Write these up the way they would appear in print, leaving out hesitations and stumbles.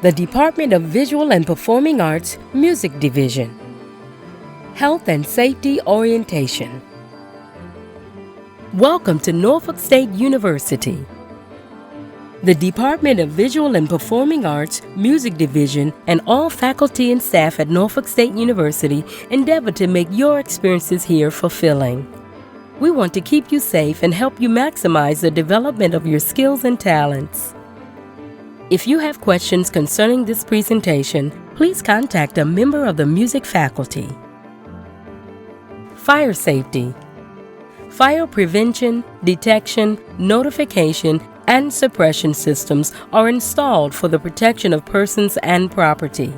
The Department of Visual and Performing Arts Music Division. Health and Safety Orientation. Welcome to Norfolk State University. The Department of Visual and Performing Arts Music Division and all faculty and staff at Norfolk State University endeavor to make your experiences here fulfilling. We want to keep you safe and help you maximize the development of your skills and talents. If you have questions concerning this presentation, please contact a member of the music faculty. Fire safety. Fire prevention, detection, notification, and suppression systems are installed for the protection of persons and property.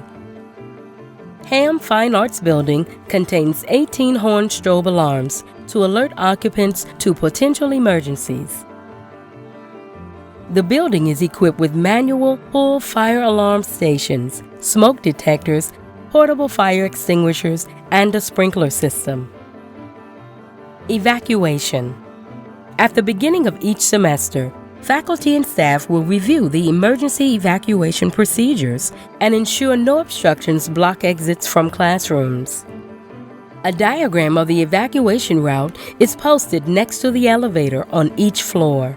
Ham Fine Arts Building contains 18 horn strobe alarms to alert occupants to potential emergencies. The building is equipped with manual pull fire alarm stations, smoke detectors, portable fire extinguishers, and a sprinkler system. Evacuation. At the beginning of each semester, faculty and staff will review the emergency evacuation procedures and ensure no obstructions block exits from classrooms. A diagram of the evacuation route is posted next to the elevator on each floor.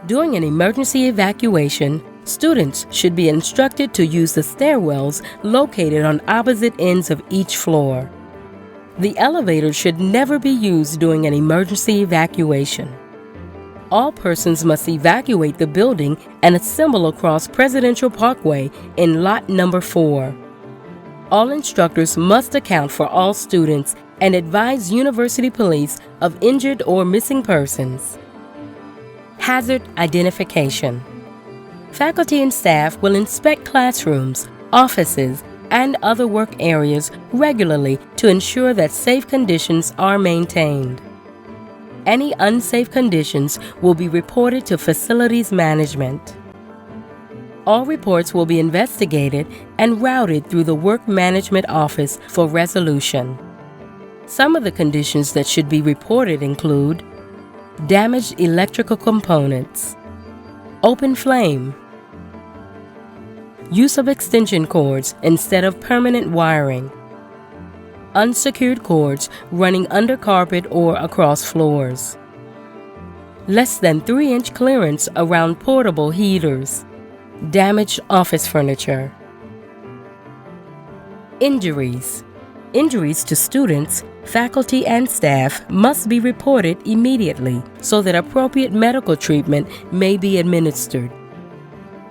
During an emergency evacuation, students should be instructed to use the stairwells located on opposite ends of each floor. The elevator should never be used during an emergency evacuation. All persons must evacuate the building and assemble across Presidential Parkway in lot number 4. All instructors must account for all students and advise university police of injured or missing persons. Hazard identification. Faculty and staff will inspect classrooms, offices, and other work areas regularly to ensure that safe conditions are maintained. Any unsafe conditions will be reported to facilities management. All reports will be investigated and routed through the Work Management Office for resolution. Some of the conditions that should be reported include damaged electrical components, open flame, use of extension cords instead of permanent wiring, unsecured cords running under carpet or across floors, less than 3-inch clearance around portable heaters, damaged office furniture. Injuries. Injuries to students, faculty, and staff must be reported immediately so that appropriate medical treatment may be administered.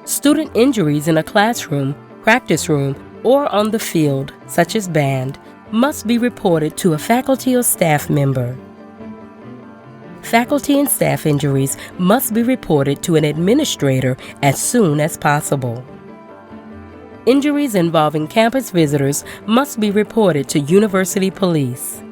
Student injuries in a classroom, practice room, or on the field, such as band, must be reported to a faculty or staff member. Faculty and staff injuries must be reported to an administrator as soon as possible. Injuries involving campus visitors must be reported to university police.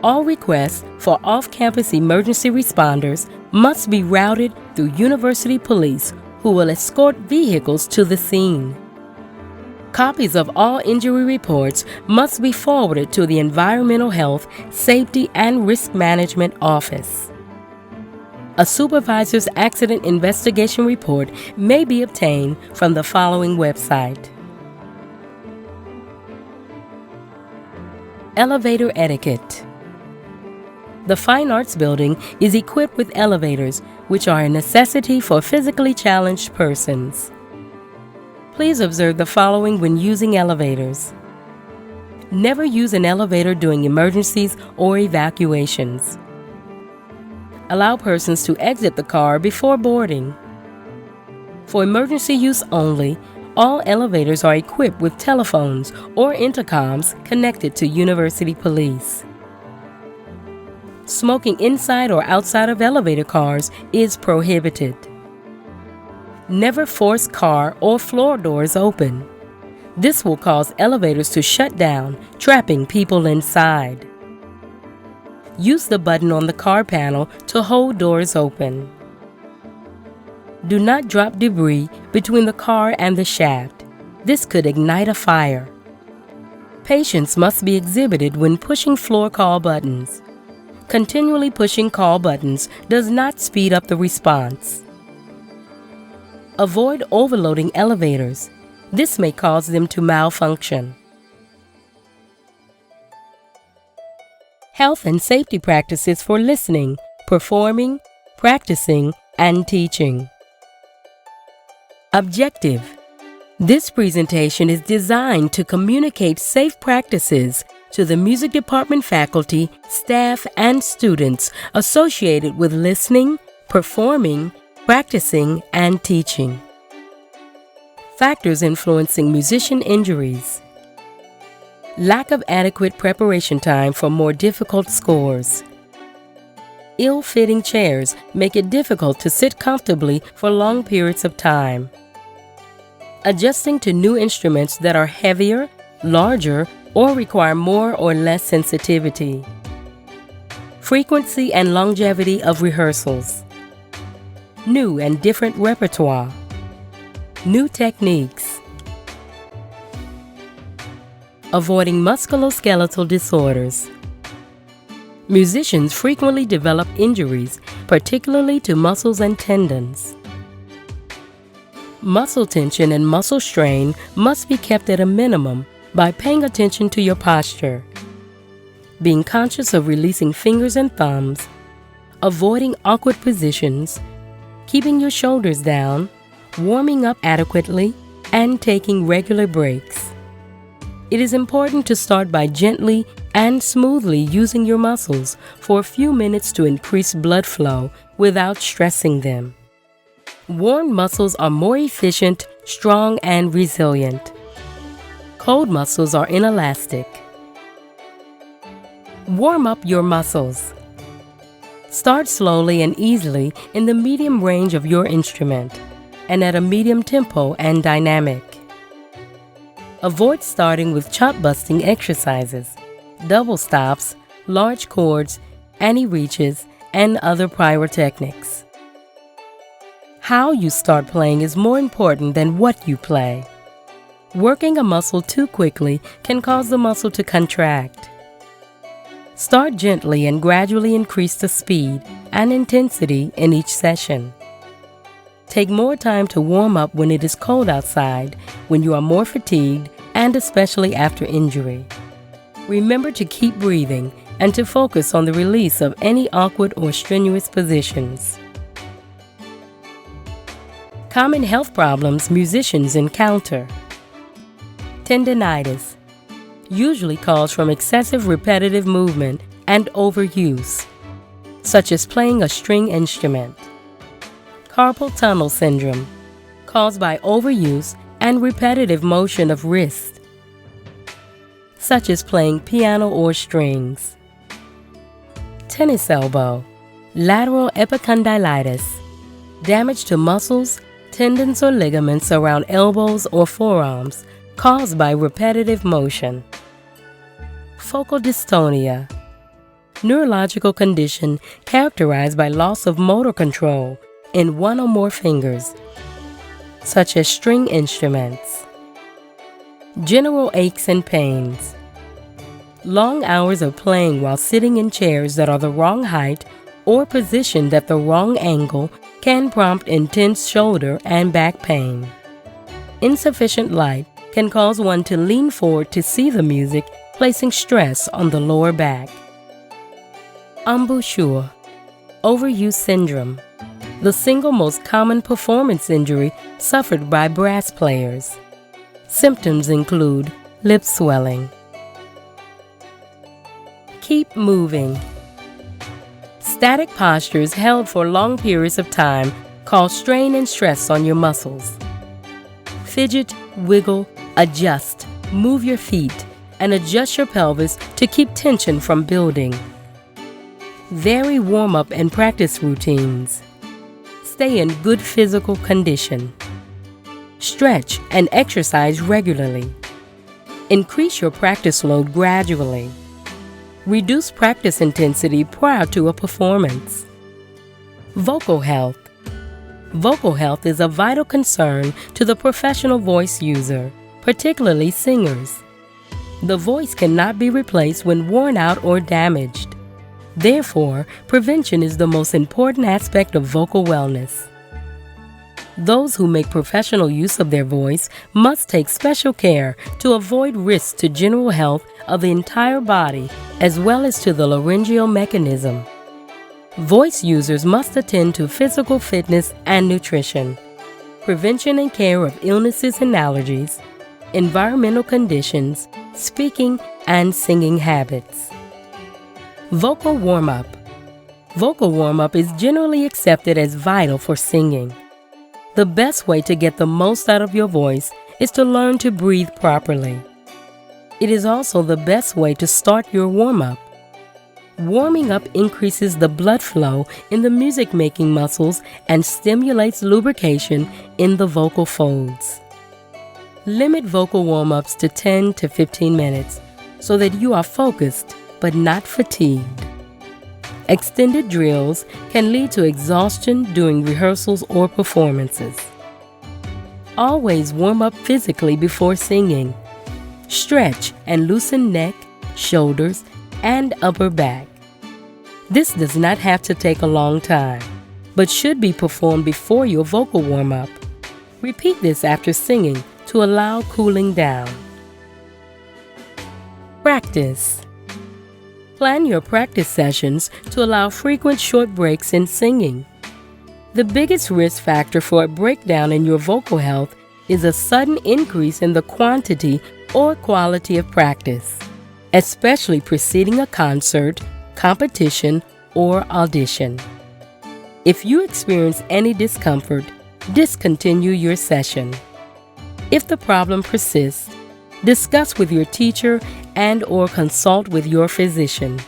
All requests for off-campus emergency responders must be routed through university police, who will escort vehicles to the scene. Copies of all injury reports must be forwarded to the Environmental Health, Safety, and Risk Management Office. A supervisor's accident investigation report may be obtained from the following website: Elevator Etiquette. The Fine Arts Building is equipped with elevators, which are a necessity for physically challenged persons. Please observe the following when using elevators. Never use an elevator during emergencies or evacuations. Allow persons to exit the car before boarding. For emergency use only, all elevators are equipped with telephones or intercoms connected to university police. Smoking inside or outside of elevator cars is prohibited. Never force car or floor doors open. This will cause elevators to shut down, trapping people inside. Use the button on the car panel to hold doors open. Do not drop debris between the car and the shaft. This could ignite a fire. Patience must be exhibited when pushing floor call buttons. Continually pushing call buttons does not speed up the response. Avoid overloading elevators. This may cause them to malfunction. Health and safety practices for listening, performing, practicing, and teaching. Objective. This presentation is designed to communicate safe practices to the music department faculty, staff, and students associated with listening, performing, practicing, and teaching. Factors influencing musician injuries. Lack of adequate preparation time for more difficult scores. Ill-fitting chairs make it difficult to sit comfortably for long periods of time. Adjusting to new instruments that are heavier, larger, or require more or less sensitivity. Frequency and longevity of rehearsals. New and different repertoire. New techniques. Avoiding musculoskeletal disorders. Musicians frequently develop injuries, particularly to muscles and tendons. Muscle tension and muscle strain must be kept at a minimum by paying attention to your posture, being conscious of releasing fingers and thumbs, avoiding awkward positions, keeping your shoulders down, warming up adequately, and taking regular breaks. It is important to start by gently and smoothly using your muscles for a few minutes to increase blood flow without stressing them. Warm muscles are more efficient, strong, and resilient. Cold muscles are inelastic. Warm up your muscles. Start slowly and easily in the medium range of your instrument and at a medium tempo and dynamic. Avoid starting with chop-busting exercises, double stops, large chords, anti-reaches, and other pyrotechnics. How you start playing is more important than what you play. Working a muscle too quickly can cause the muscle to contract. Start gently and gradually increase the speed and intensity in each session. Take more time to warm up when it is cold outside, when you are more fatigued, and especially after injury. Remember to keep breathing and to focus on the release of any awkward or strenuous positions. Common health problems musicians encounter. Tendinitis usually caused from excessive repetitive movement and overuse, such as playing a string instrument. Carpal tunnel syndrome, caused by overuse and repetitive motion of wrist, such as playing piano or strings. Tennis elbow, lateral epicondylitis, damage to muscles, tendons, or ligaments around elbows or forearms caused by repetitive motion. Focal dystonia, neurological condition characterized by loss of motor control in one or more fingers, such as string instruments. General aches and pains. Long hours of playing while sitting in chairs that are the wrong height or positioned at the wrong angle can prompt intense shoulder and back pain. Insufficient light can cause one to lean forward to see the music, placing stress on the lower back. Embouchure, overuse syndrome, the single most common performance injury suffered by brass players. Symptoms include lip swelling. Keep moving. Static postures held for long periods of time cause strain and stress on your muscles. Fidget, wiggle, adjust, move your feet, and adjust your pelvis to keep tension from building. Vary warm-up and practice routines. Stay in good physical condition. Stretch and exercise regularly. Increase your practice load gradually. Reduce practice intensity prior to a performance. Vocal health. Vocal health is a vital concern to the professional voice user, particularly singers. The voice cannot be replaced when worn out or damaged. Therefore, prevention is the most important aspect of vocal wellness. Those who make professional use of their voice must take special care to avoid risks to general health of the entire body as well as to the laryngeal mechanism. Voice users must attend to physical fitness and nutrition, prevention and care of illnesses and allergies, environmental conditions, speaking and singing habits. Vocal warm-up. Vocal warm-up is generally accepted as vital for singing. The best way to get the most out of your voice is to learn to breathe properly. It is also the best way to start your warm-up. Warming up increases the blood flow in the music-making muscles and stimulates lubrication in the vocal folds. Limit vocal warm-ups to 10 to 15 minutes so that you are focused but not fatigued. Extended drills can lead to exhaustion during rehearsals or performances. Always warm up physically before singing. Stretch and loosen neck, shoulders, and upper back. This does not have to take a long time, but should be performed before your vocal warm-up. Repeat this after singing to allow cooling down. Practice. Plan your practice sessions to allow frequent short breaks in singing. The biggest risk factor for a breakdown in your vocal health is a sudden increase in the quantity or quality of practice, especially preceding a concert, competition, or audition. If you experience any discomfort, discontinue your session. If the problem persists, discuss with your teacher and/or consult with your physician.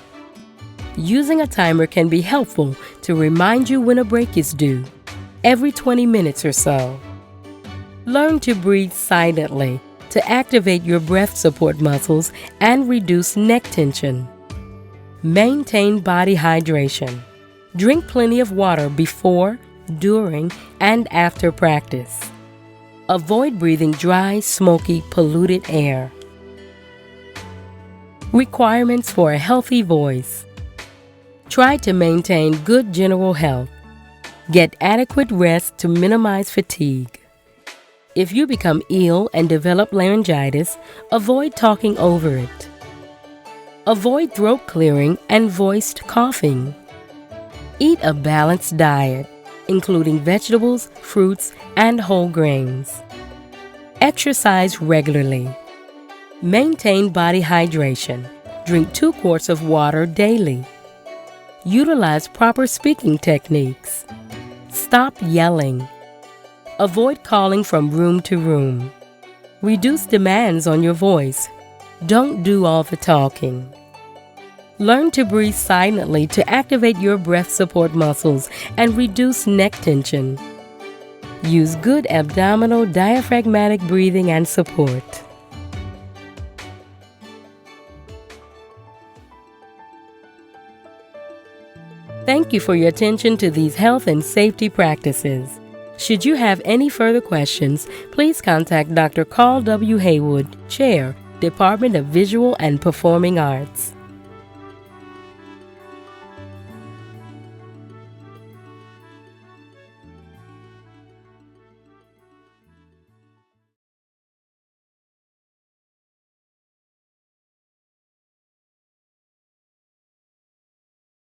Using a timer can be helpful to remind you when a break is due, every 20 minutes or so. Learn to breathe silently to activate your breath support muscles and reduce neck tension. Maintain body hydration. Drink plenty of water before, during, and after practice. Avoid breathing dry, smoky, polluted air. Requirements for a healthy voice. Try to maintain good general health. Get adequate rest to minimize fatigue. If you become ill and develop laryngitis, avoid talking over it. Avoid throat clearing and voiced coughing. Eat a balanced diet, including vegetables, fruits, and whole grains. Exercise regularly. Maintain body hydration. Drink 2 quarts of water daily. Utilize proper speaking techniques. Stop yelling. Avoid calling from room to room. Reduce demands on your voice. Don't do all the talking. Learn to breathe silently to activate your breath support muscles and reduce neck tension. Use good abdominal diaphragmatic breathing and support. Thank you for your attention to these health and safety practices. Should you have any further questions, please contact Dr. Carl W. Haywood, Chair, Department of Visual and Performing Arts.